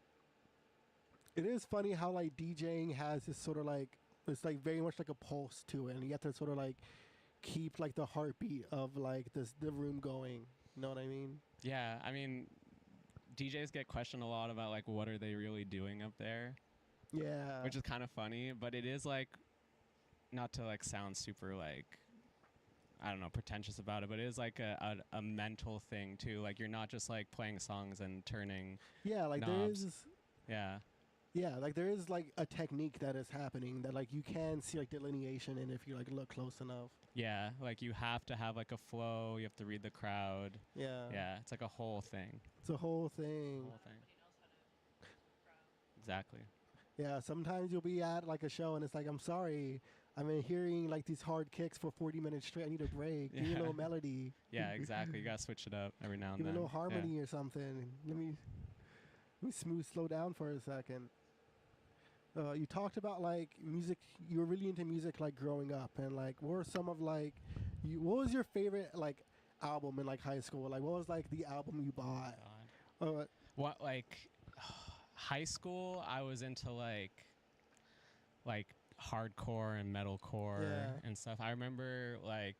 funny how like DJing has this sort of like it's like very much like a pulse to it, and you have to sort of like keep like the heartbeat of like the room going. You know what I mean?
Yeah, I mean DJs get questioned a lot about like what are they really doing up there?
Yeah.
Which is kind of funny, but it is like not to like sound super like I don't know, pretentious about it, but it is like a mental thing too. Like you're not just like playing songs and turning
like
knobs.
there is
Yeah,
like there is like a technique that is happening that like you can see like delineation in if you like look close enough.
Yeah, like you have to have like a flow, you have to read the crowd. Yeah, it's like a whole thing.
It's a whole thing.
Exactly.
Yeah, sometimes you'll be at like a show and it's like, I'm sorry, I've been hearing like these hard kicks for 40 minutes straight. I need a break. Give me a little melody.
Yeah, exactly. You gotta switch it up every now and
Give me
then.
a little harmony or something. Let me slow down for a second. You talked about like music. You were really into music like growing up, and like what were some of like, what was your favorite like album in like high school? Like what was like the album you bought?
What like high school? I was into like hardcore and metalcore and stuff. I remember like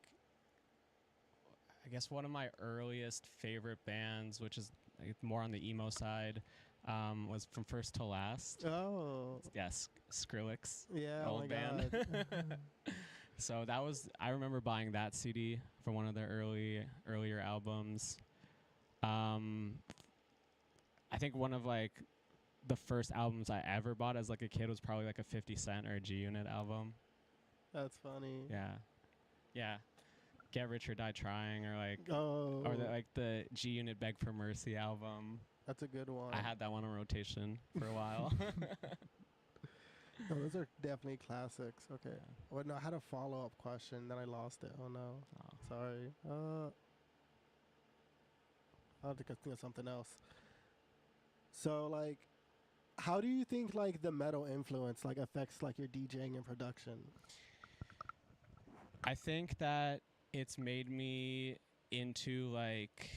I guess one of my earliest favorite bands, which is like, more on the emo side. Was From First to Last.
Oh.
Yes, Skrillex.
Yeah,
old band. So that was, I remember buying that CD for one of their earlier albums. I think one of like the first albums I ever bought as like a kid was probably like a 50 Cent or a G Unit album.
That's funny.
Yeah. Get Rich or Die Trying, or like,
or
the G Unit Beg for Mercy album.
That's a good one.
I had that one on rotation for a while.
No, those are definitely classics. Okay. Yeah. Well, no, I had a follow-up question, then I lost it. Oh, no.
Oh.
Sorry. I have to think of something else. So like, how do you think like the metal influence like affects like your DJing and production?
I think that it's made me into like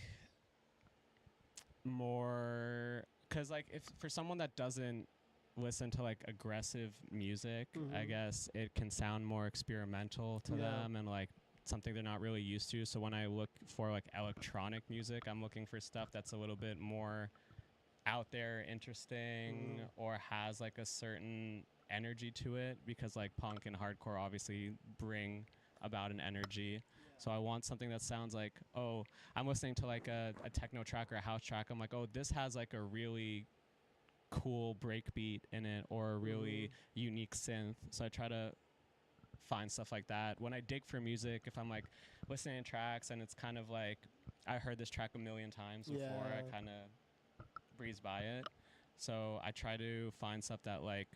more, because like if for someone that doesn't listen to like aggressive music, I guess it can sound more experimental to them and like something they're not really used to. So when I look for like electronic music, I'm looking for stuff that's a little bit more out there, interesting, or has like a certain energy to it, because like punk and hardcore obviously bring about an energy. So I want something that sounds like, oh, I'm listening to like a techno track or a house track. I'm like, oh, this has like a really cool breakbeat in it or a really unique synth. So I try to find stuff like that. When I dig for music, if I'm like listening to tracks and it's kind of like I heard this track a million times before, I kind of breeze by it. So I try to find stuff that like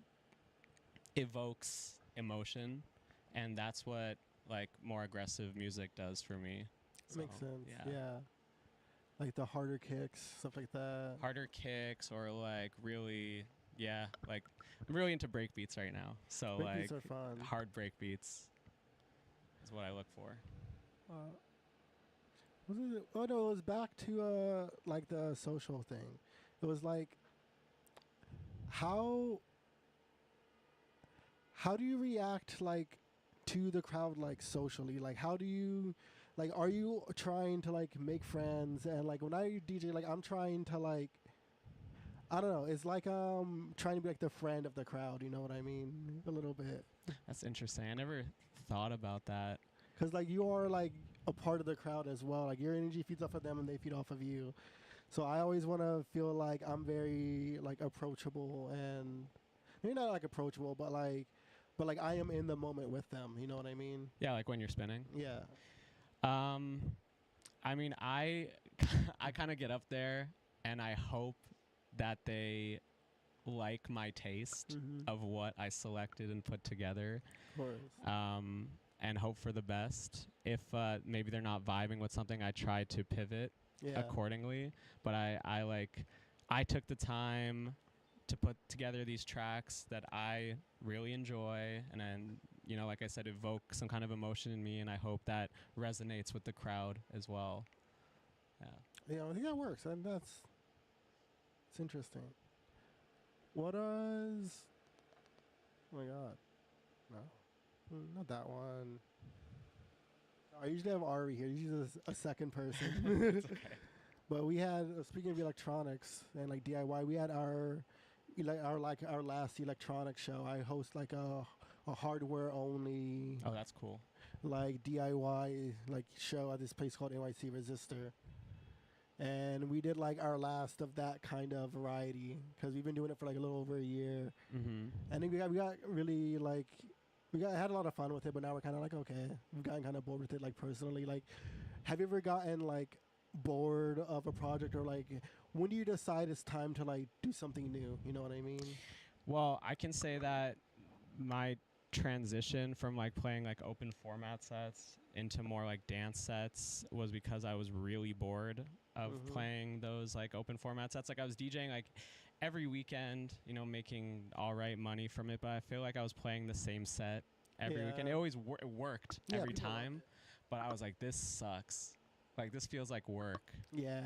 evokes emotion, and that's what like more aggressive music does for me. So,
Makes sense. Yeah. Like the harder kicks, stuff like that.
Harder kicks, or like really, like I'm really into break beats right now. So
Break
like
beats are fun.
hard break beats is what I look for.
Was it? Oh no, it was back to like the social thing. It was like how do you react like to the crowd like socially? Like how do you like are you trying to like make friends? And like when I DJ, like I'm trying to like I don't know, it's like trying to be like the friend of the crowd, you know what I mean? A little bit.
That's interesting. I never thought about that.
Cuz like you are like a part of the crowd as well. Like your energy feeds off of them and they feed off of you. So I always want to feel like I'm very like approachable, and maybe not like approachable, but like I am in the moment with them. You know what I mean?
Yeah, like when you're spinning.
Yeah.
I mean, I kind of get up there and I hope that they like my taste of what I selected and put together.
Of course.
And hope for the best. If maybe they're not vibing with something, I try to pivot accordingly. But I took the time to put together these tracks that I really enjoy, and then, you know, like I said, evoke some kind of emotion in me, and I hope that resonates with the crowd as well.
Yeah, I think that works, and it's interesting. What is? Oh my god, no, not that one. I usually have Ari here. He's just a second person.
It's okay.
But we had, speaking of electronics and like DIY, we had our last electronic show. I host like a hardware only.
Oh, that's cool.
Like DIY like show at this place called NYC Resistor, and we did like our last of that kind of variety because we've been doing it for like a little over a year. And then we got really like had a lot of fun with it, but now we're kind of like, okay, we've gotten kind of bored with it, like personally. Like, have you ever gotten like bored of a project, or like when do you decide it's time to like do something new? You know what I mean?
Well, I can say that my transition from like playing like open format sets into more like dance sets was because I was really bored of playing those like open format sets. Like I was DJing like every weekend, you know, making all right money from it, but I feel like I was playing the same set every weekend. It always worked every time, but I was like, this sucks. Like this feels like work.
Yeah.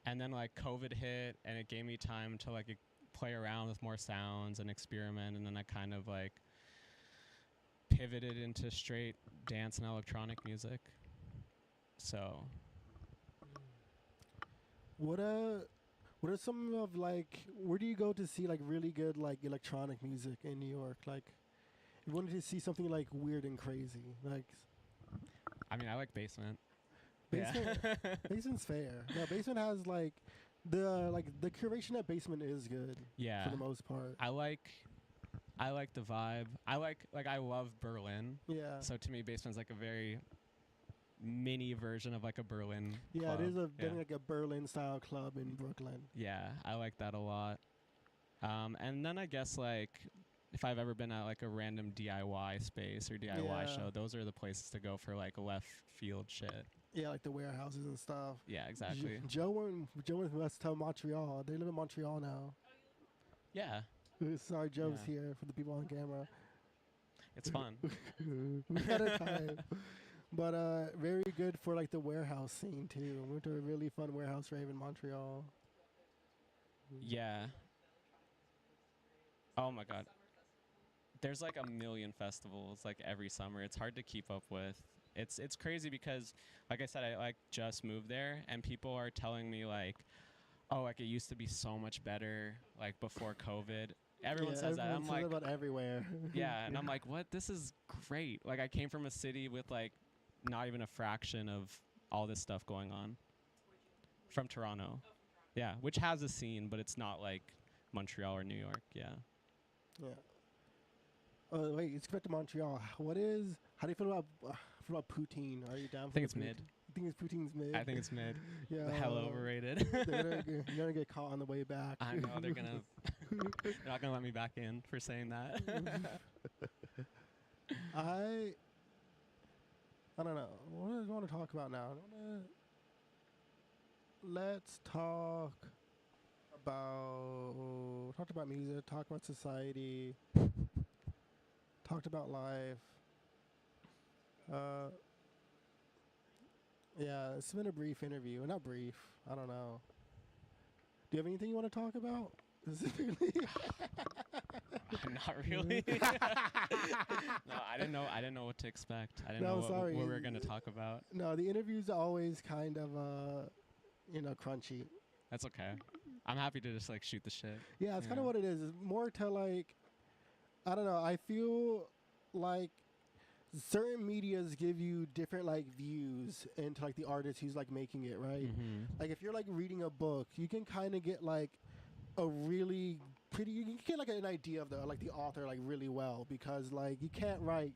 And then like COVID hit, and it gave me time to like play around with more sounds and experiment, and then I kind of like pivoted into straight dance and electronic music. So
what are some of like, where do you go to see like really good like electronic music in New York? Like, if you wanted to see something like weird and crazy, like,
I mean, I like Basement.
Basement, Basement's fair. No, Basement has like the curation at Basement is good.
Yeah,
for the most part.
I like the vibe. I love Berlin.
Yeah.
So to me, Basement's like a very mini version of like a Berlin
Yeah,
club.
it is like a Berlin style club in Brooklyn.
Yeah, I like that a lot. And then I guess like if I've ever been at like a random DIY space or DIY show, those are the places to go for like left field shit.
Yeah, like the warehouses and stuff.
Yeah, exactly.
Joe went west to Montreal. They live in Montreal now.
Yeah,
Sorry, Joe's
Yeah.
here for the people on camera.
it's fun.
We had a time. But very good for like the warehouse scene too. We went to a really fun warehouse rave in Montreal.
Yeah. Oh my god. There's like a million festivals like every summer. It's hard to keep up with. It's crazy because like I said, I like just moved there and people are telling me like, oh, like it used to be so much better like before COVID. Everyone says that. I'm like,
about everywhere.
yeah, and I'm like, what? This is great. Like I came from a city with like not even a fraction of all this stuff going on. From Toronto. Yeah, which has a scene, but it's not like Montreal or New York. Yeah.
Yeah. Oh wait, let's get back to Montreal. How do you feel about poutine? Are you down for
I think it's
poutine?
mid.
You think poutine's mid?
I think it's mid.
Yeah.
Hella overrated.
You're gonna get caught on the way back.
I know they're not gonna let me back in for saying that.
I don't know. What do I want to talk about now? Let's talk about music, talk about society, talked about life. Yeah, it's been a brief interview. Not brief. I don't know. Do you have anything you want to talk about?
Not really. No, I didn't know what to expect. I didn't know what we were gonna talk about.
No, the interview's always kind of crunchy.
That's okay. I'm happy to just like shoot the shit.
Yeah, it's kind of what it is. It's more to like, I don't know. I feel like certain medias give you different like views into like the artist who's like making it, right?
Mm-hmm.
Like if you're like reading a book, you can kind of get like a really pretty. You can get like an idea of the author like really well because like you can't write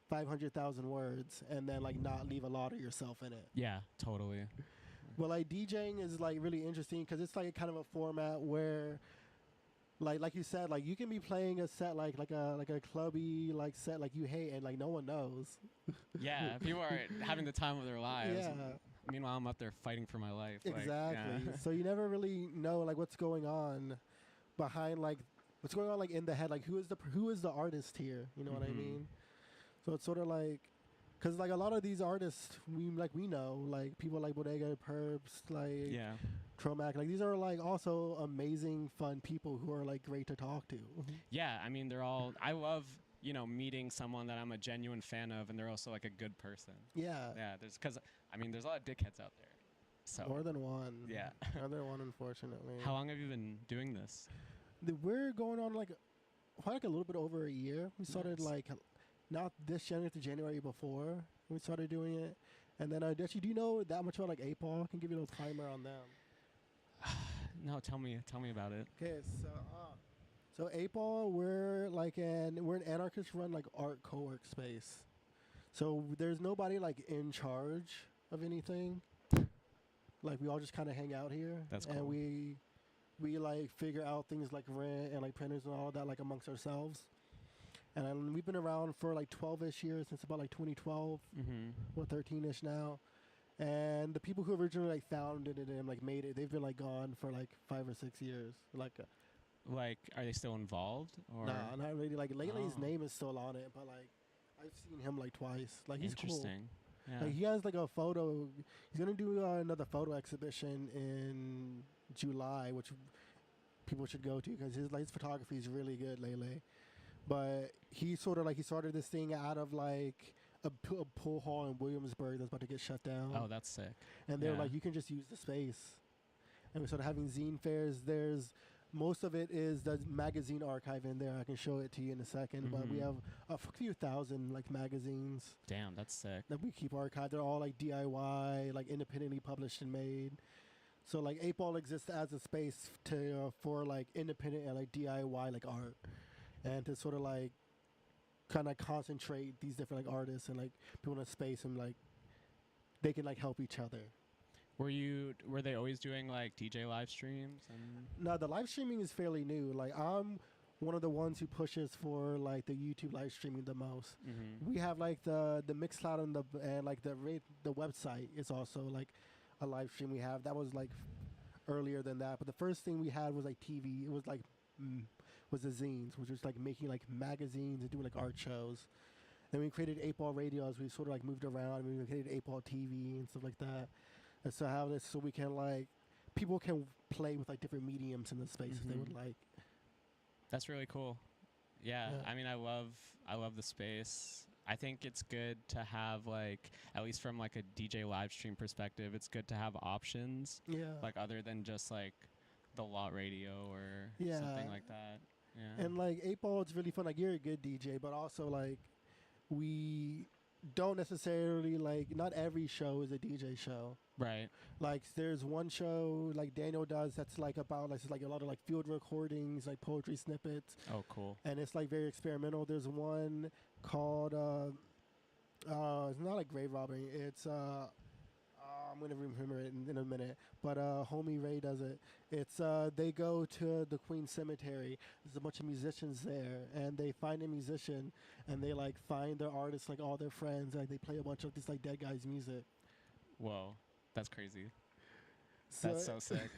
500,000 words and then like not leave a lot of yourself in it.
Yeah, totally.
Well, like DJing is like really interesting because it's like kind of a format where, like you said, like you can be playing a set like a clubby like set like you hate and like no one knows.
Yeah, people are having the time of their lives.
Yeah.
Meanwhile, I'm up there fighting for my life.
Exactly.
Like, yeah.
So you never really know like what's going on behind like what's going on like in the head like who is the artist here? You know what I mean? So it's sort of like. Cause like a lot of these artists we know like people like Bodega Perps like Tromac like these are like also amazing fun people who are like great to talk to.
Yeah, I mean they're all. I love meeting someone that I'm a genuine fan of, and they're also like a good person.
Yeah.
Yeah. There's a lot of dickheads out there. So
more than one.
Yeah.
More than one, unfortunately.
How long have you been doing this?
We're going on like a little bit over a year. We started like. Not this January, the January before we started doing it. And then do you know that much about like 8-Ball? I can give you a little primer on them.
No, tell me about it.
Okay, so 8-Ball, we're an anarchist run like art co-work space. So there's nobody like in charge of anything. Like we all just kind of hang out here.
That's cool.
And we like figure out things like rent and like printers and all that like amongst ourselves. And we've been around for like 12-ish years since about like 2012. We're 13-ish now. And the people who originally like founded it and like made it, they've been like gone for like 5 or 6 years. Like,
are they still involved? Or
nah, not really. Like lately, his name is still on it, but like I've seen him like twice. Like he's cool.
Interesting. Yeah.
Like he has like a photo. He's gonna do another photo exhibition in July, which people should go to because his photography is really good lately. But he sort of like he started this thing out of like a pool hall in Williamsburg that's about to get shut down.
Oh, that's sick.
And they're like, you can just use the space. And we started having zine fairs. There's most of it is the magazine archive in there. I can show it to you in a second. But we have a few thousand like magazines.
Damn, that's sick.
That we keep archived. They're all like DIY, like independently published and made. So like 8-Ball exists as a space to for like independent and like DIY like art. And to sort of like kind of concentrate these different like artists and like people in a space and like they can like help each other.
Were they always doing like DJ live streams?
No, the live streaming is fairly new. Like one of the ones who pushes for like the YouTube live streaming the most.
Mm-hmm.
We have like the Mixcloud and like the website is also like a live stream we have. That was like earlier than that, but the first thing we had was like TV. It was like was the zines, which was like making like magazines and doing like art shows. Then we created 8-Ball Radio as we sort of like moved around. We created 8-Ball TV and stuff like that. And so how this so we can like people can play with like different mediums in the space if they would like.
That's really cool. Yeah, I mean, I love the space. I think it's good to have like, at least from like a DJ live stream perspective, it's good to have options.
Yeah.
Like other than just like the lot radio or something like that. Yeah.
And like 8-Ball, it's really fun. Like you're a good DJ, but also like we don't necessarily like not every show is a DJ show.
Right.
Like there's one show like Daniel does that's like about like, it's like a lot of like field recordings, like poetry snippets.
Oh, cool.
And it's like very experimental. There's one called it's not a grave robbing. It's I'm gonna remember it in a minute. But homie Ray does it. It's they go to the Queen Cemetery. There's a bunch of musicians there, and they find a musician, and they like find their artists, like all their friends, like they play a bunch of this like dead guy's music.
Whoa, that's crazy.
So
That's so sick.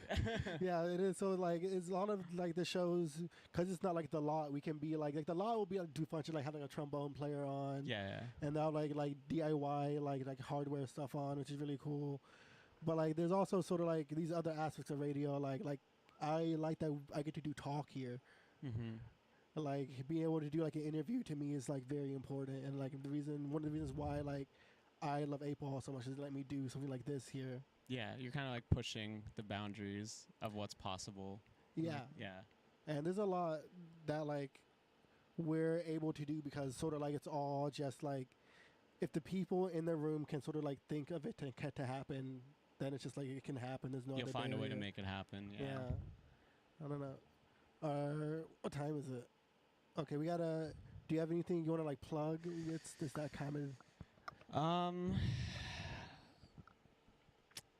yeah, it is. So like, it's a lot of like the shows because it's not like the lot. We can be like the lot will be like do function like having a trombone player on.
Yeah.
And now like DIY like hardware stuff on, which is really cool. But like, there's also sort of like these other aspects of radio. Like I like that I get to do talk here.
Mm-hmm.
Like being able to do like an interview to me is like very important, and like one of the reasons why like I love 8-Ball so much is let me do something like this here.
Yeah, you're kind of like pushing the boundaries of what's possible.
Yeah.
Yeah.
And there's a lot that like we're able to do because sort of like it's all just like if the people in the room can sort of like think of it to happen, then it's just like it can happen. There's no
You'll
other
find a way to
barrier.
make it happen. Yeah.
I don't know. What time is it? Okay, we gotta. Do you have anything you want to like plug? It's that kind of.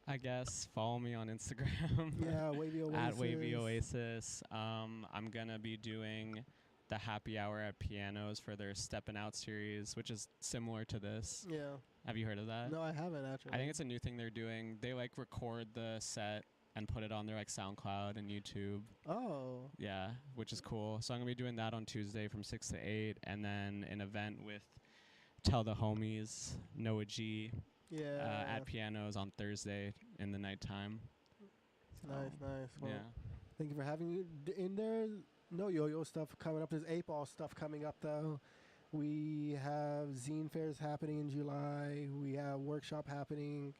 I guess follow me on Instagram.
Yeah, Wavy Oasis.
At Wavy Oasis. I'm gonna be doing the happy hour at pianos for their Steppin' Out series, which is similar to this.
Yeah.
Have you heard of that?
No, I haven't actually.
I think it's a new thing they're doing. They like record the set and put it on their like SoundCloud and YouTube.
Oh.
Yeah, which is cool. So I'm gonna be doing that on Tuesday from 6 to 8, and then an event with Tell the Homies, Noah G.
Yeah.
At pianos on Thursday in the nighttime.
Nice. Well,
Yeah.
thank you for having me in there. No yo-yo stuff coming up. There's 8-Ball stuff coming up though. We have zine fairs happening in July. We have workshop happening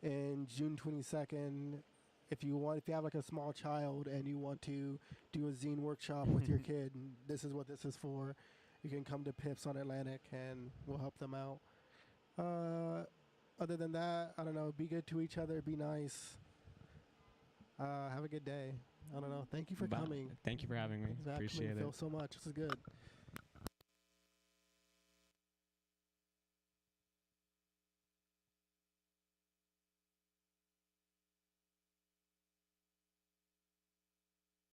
in June 22nd. If you have like a small child and you want to do a zine workshop with your kid, this is what this is for. You can come to Pips on Atlantic and we'll help them out. Other than that, I don't know. Be good to each other. Be nice. Have a good day. I don't know. Thank you for coming.
Thank you for having me.
Exactly.
Appreciate it.
Feel so much. This is good.